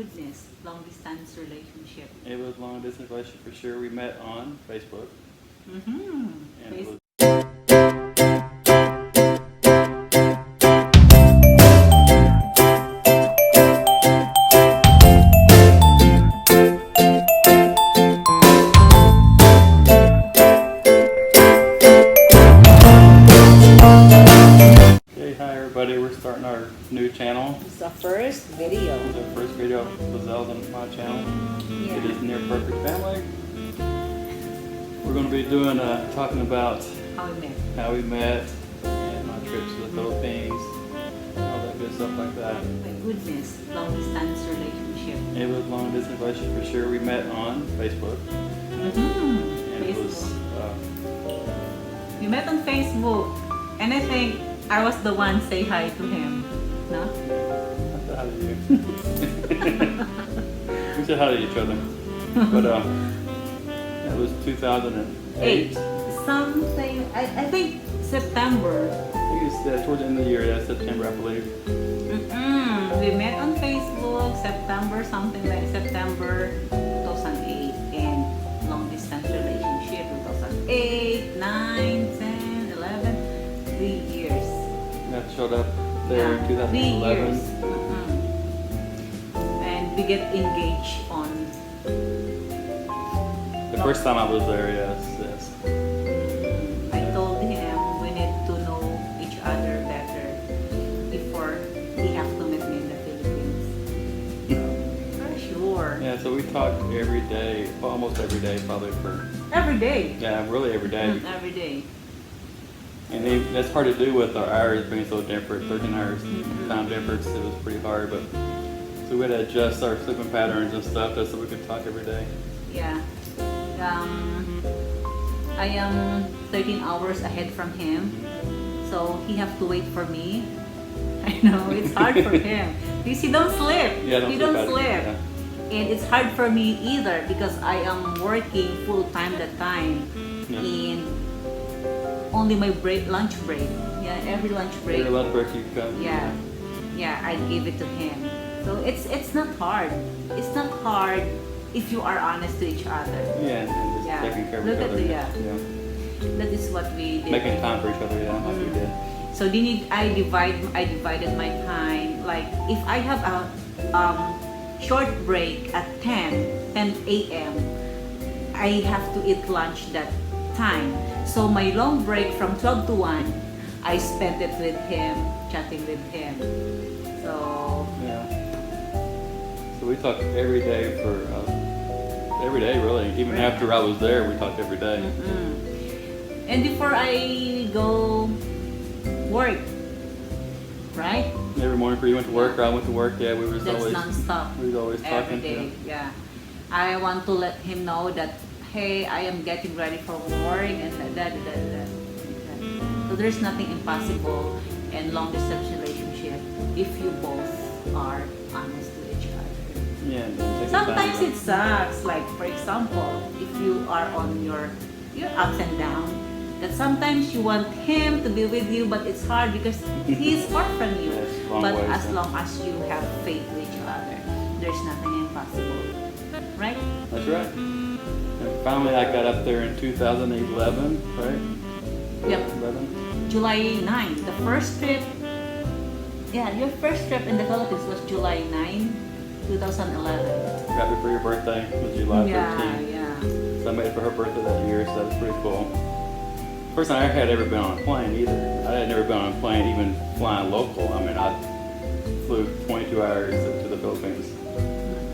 goodness, long distance relationship. It was long distance relationship for sure. We met on Facebook, Mm-hmm. and it was. Hey, hi everybody. We're starting our new channel. It's the first video. This is our first video of Lazelle's and my channel. It is Near Perfect Family. We're going to be doing talking about How we met. how we met and my trips to the Philippines, all that good stuff like that. My goodness, long distance relationship. It was long distance relationship for sure. We met on Facebook, Mm-hmm. and it was We met on Facebook, and I think I was the one say hi to him. No? I said hi to you. We said hi to each other, but it was 2008. Something. I think September. I think it's towards the end of the year. Yeah, September, I believe. We met on Facebook September, something like September 2008, and long distance relationship 2008, 9, 10, 11, 3 years. That showed up there in 3 years. 2011. And we get engaged on. The first time I was there, yes. I told him we need to know each other better before he have to meet me in the Philippines. For sure. Yeah, so we talked every day, well, almost every day, probably for, Every day. yeah, really every day. Every day. And that's hard to do with our hours being so different, 13 hours time difference. It was pretty hard, but so we had to adjust our sleeping patterns and stuff just so we could talk every day. Yeah. I am 13 hours ahead from him, so he have to wait for me. I know it's hard for him because he don't sleep. Yeah, he don't sleep. Yeah. And it's hard for me either because I am working full time that time, Yeah. and only my lunch break. Yeah, every lunch break. Every lunch break you come. Yeah, I give it to him. So it's not hard. It's not hard if you are honest to each other. Yeah, and just Yeah. taking care of Look each at other. the- Yeah. That is what we did. Making time for each other, yeah, like we did. So I divided my time. Like if I have a short break at 10 a.m., I have to eat lunch that time. So my long break from 12 to 1, I spent it with him, chatting with him. So Yeah. So we talked every day for every day, really. Even after I was there, we talked every day. and before I go work, right? Every morning, before you went to work or I went to work, yeah, we was That's always non-stop. we was always Every talking. day. Yeah. I want to let him know that, hey, I am getting ready for work and that. So there's nothing impossible in long distance relationship if you both are honest to each other. Yeah. and taking Sometimes time. it sucks. Like for example, if you are on your ups and downs, that sometimes you want him to be with you, but it's hard because he's far from you. Yes, long But ways, as yeah. long as you have faith to each other, there's nothing impossible, right? That's right. And finally, I got up there in 2011, right? Yep. 11. July 9, the first trip. Yeah, your first trip in the Philippines was July 9, 2011. Right before your birthday was July 13th. Yeah. So I made it for her birthday that year, so that was pretty cool. First time I had ever been on a plane either. I had never been on a plane, even flying local. I mean, I flew 22 hours to the Philippines.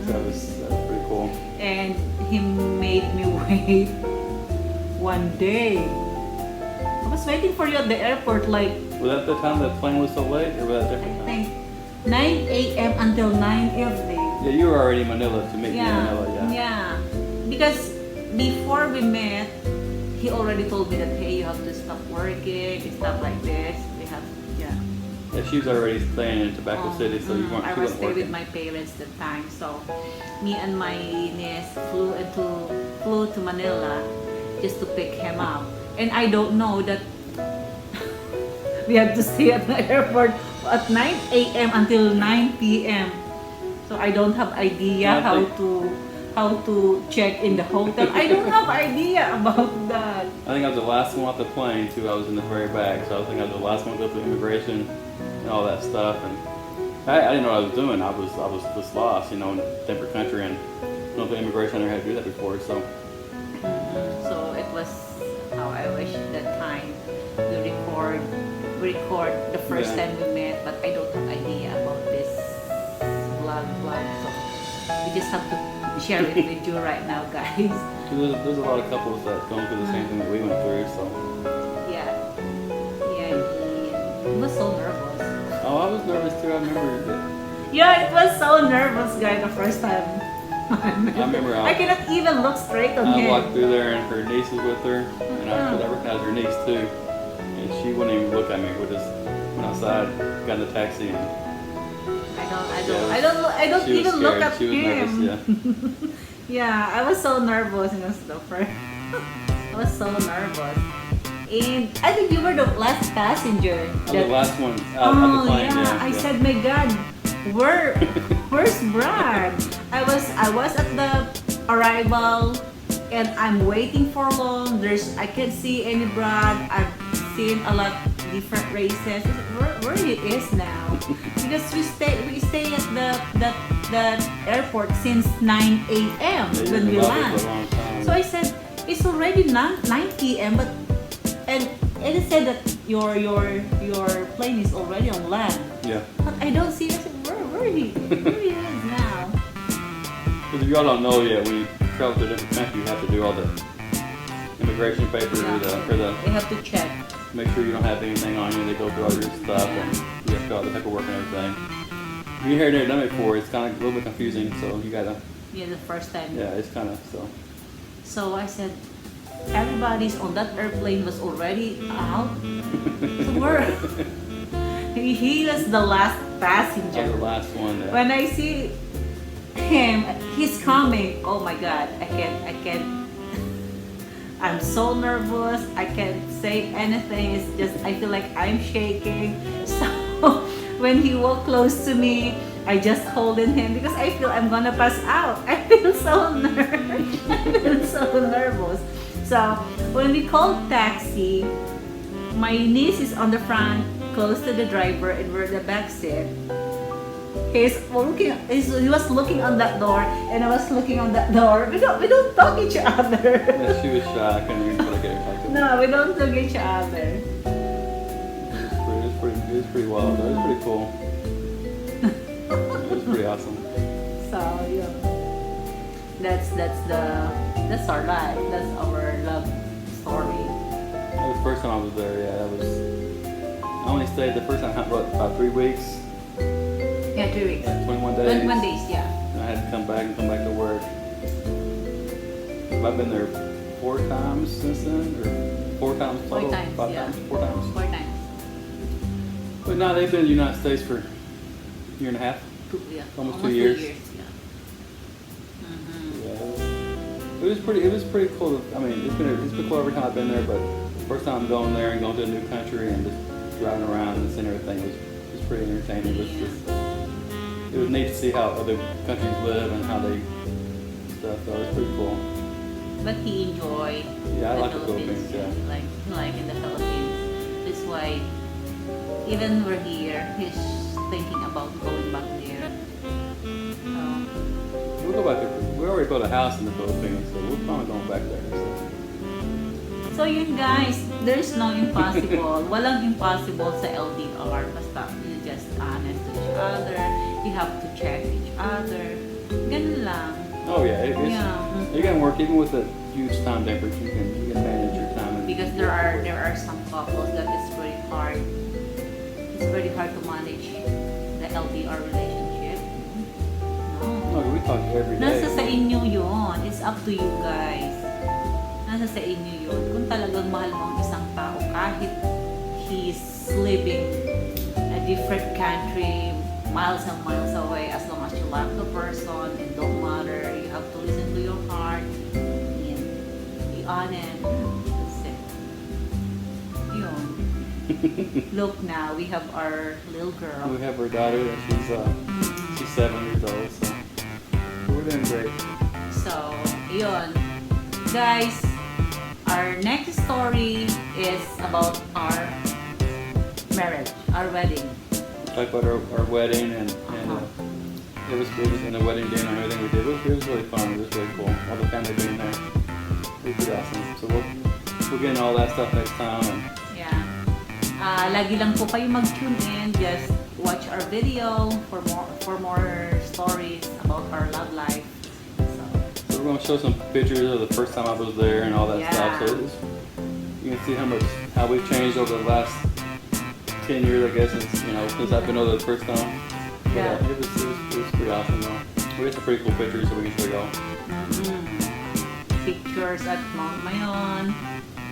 So that was pretty cool. And he made me wait one day. I was waiting for you at the airport like Was that the time the plane was so late, or was that a different I time? think 9 a.m. until 9 evening. Yeah, you were already in Manila to meet me in Manila, Yeah. Because before we met, he already told me that, hey, you have to stop working, stuff like this. We have, yeah. Yeah, she was already staying in Tobacco City, so you weren't. I she was wasn't staying with working. my parents that time. So me and my niece flew to Manila just to pick him up. And I don't know that we had to stay at the airport at 9 a.m. until 9 p.m. So I don't have idea I how think- to check in the hotel. I don't have idea about that. I think I was the last one off the plane too. I was in the very back, so I think I was the last one to go through immigration and all that stuff. And I didn't know what I was doing. I was just lost, you know, in a different country, and I don't think immigration I never had to do that before. So So it was how I wish that time we record the first Yeah. time we met, but I don't have idea about this vlog. So we just have to share it with you right now, guys. there's a lot of couples that go through the same thing that we went through. So Yeah, he was so nervous. oh, I was nervous too. I remember that. Yeah, it was so nervous, guys, the first time. I remember I cannot even look straight on I him. walked through there and her niece was with her, and I recognized her niece too. And she wouldn't even look at me. We just went outside, got in the taxi, and I don't she was even look scared. at She was him. nervous, Yeah, I was so nervous, you know, Stopper. I was so nervous. And I think you were the last passenger. I was the last one out of Oh the plane. yeah, I said, my God, where's Brad? I was at the arrival, and I'm waiting for long. I can't see any Brad. I've seen a lot different races. I said, where he is now? Because we stay at the airport since 9 a.m. when we land. For a long time. So I said, it's already 9 p.m. but and it said that your plane is already on land. Yeah. But I don't see. I said, where he is now? Because if y'all don't know yet, when you travel to a different country, you have to do all the immigration papers or the You have to check. make sure you don't have anything on you. They go through all your stuff and you have to fill out the paperwork and everything. If you never done it before, it's kind of a little bit confusing. So you gotta, Yeah, the first time. yeah, it's kind of so. So I said, everybody's on that airplane was already out. So where? He was the last That was passenger. the last one. That, When I see him, he's coming. Oh my God, I can't. I'm so nervous. I can't say anything. It's just I feel like I'm shaking. So when he walked close to me, I just holding him because I feel I'm gonna pass out. I feel so nervous. I feel so nervous. So when we called taxi, my niece is on the front, close to the driver, and we're in the back seat. He was looking on that door, and I was looking on that door. We don't talk each other. yeah, she was shy. I couldn't even try to get her talk to me. No, we don't talk each other. It was pretty wild. Though. It was pretty cool. It was pretty awesome. So yeah, that's our life. That's our love story. That was the first time I was there. Yeah, that was. I only stayed the first time about 3 weeks, Yeah, 3 weeks. 21 days. 21 days, yeah. And I had to come back to work. I've been there 4 times since then, or 4 times total. 4 times, 5 yeah. times, 4 times. 4 times. But now they've been in the United States for a year and a half. Yeah. Almost 2 years. Yeah. Mm-hmm. Yeah, it was pretty cool. I mean, it's been cool every time I've been there, but first time going there and going to a new country and just driving around and seeing everything was pretty entertaining. It was neat to see how other countries live and how they stuff. So it was pretty cool. But he enjoyed Yeah, I the like the Philippines. Yeah. He like in the Philippines. That's why even we're here, he's thinking about going back there. So, We'll go back there. We already built a house in the Philippines, so we're probably going back there. So. so yun guys, there's no impossible. Walang impossible sa LDR. Basta you just honest to each other. You have to check each other. Ganun lang. Oh yeah, it's, Yeah. it can work even with a huge time difference. You can manage your time. And Because there are some couples that is very hard. It's very hard to manage the LDR relationship. No. No, we talk every day. Nasa sa inyo yun. It's up to you guys. Nasa sa inyo yun. Kung talagang mahal mo ang isang tao, kahit he's living a different country, miles and miles away, as long as you love the person, it don't matter. You have to listen to your heart and be honest. That's it. Yun. Look now, we have our little girl. We have our daughter. She's 7 years old, so we're doing great. So, yun. Guys, our next story is about our marriage, our wedding. Talk about our wedding and it was in the wedding dinner and everything we did. It was really fun. It was really cool. All the family being there. It was pretty awesome. So we'll get into all that stuff next time. And Yeah. Lagi lang po kayo mag-tune in. Just watch our video for more stories about our love life. so we're gonna show some pictures of the first time I was there and all that Yeah. stuff. So you can see how we've changed over the last 10 years, I guess, since I've been over the first time. But, Yeah. it was pretty awesome though. We got some pretty cool pictures so we can show y'all. Pictures at Mount Mayon.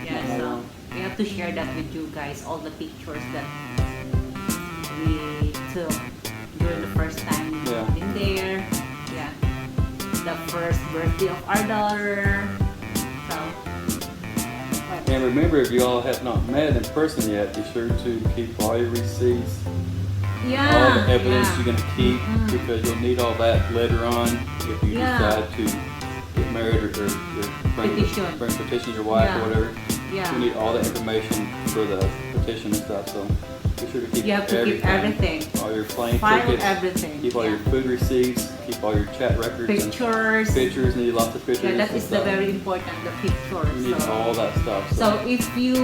Yeah, Mount so Mayon. we have to share that with you guys. All the pictures that we took during the first time Yeah. in there. Yeah. The first birthday of our daughter. So, And remember, if you all have not met in person yet, be sure to keep all your receipts, yeah. all the evidence yeah. you're going to keep, because you'll need all that later on if you Yeah. decide to get married or bring petition your wife Yeah. or whatever. Yeah. You need all the information for the petition and stuff, so be sure to keep You have to keep everything. All your plane File tickets, everything. keep all Yeah. your food receipts, keep all your chat records Pictures. and pictures, need lots of pictures. Yeah, that and is the stuff. very important, the pictures. You need So, all that stuff. so if you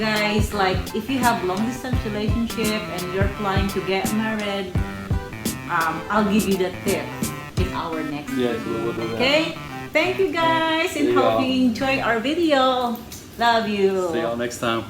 guys, like, if you have long distance relationship and you're planning to get married, I'll give you the tips in our next Yes, video. we'll do that. Okay? Thank you guys, and See y'all. hope you enjoyed our video. Love you. See y'all next time.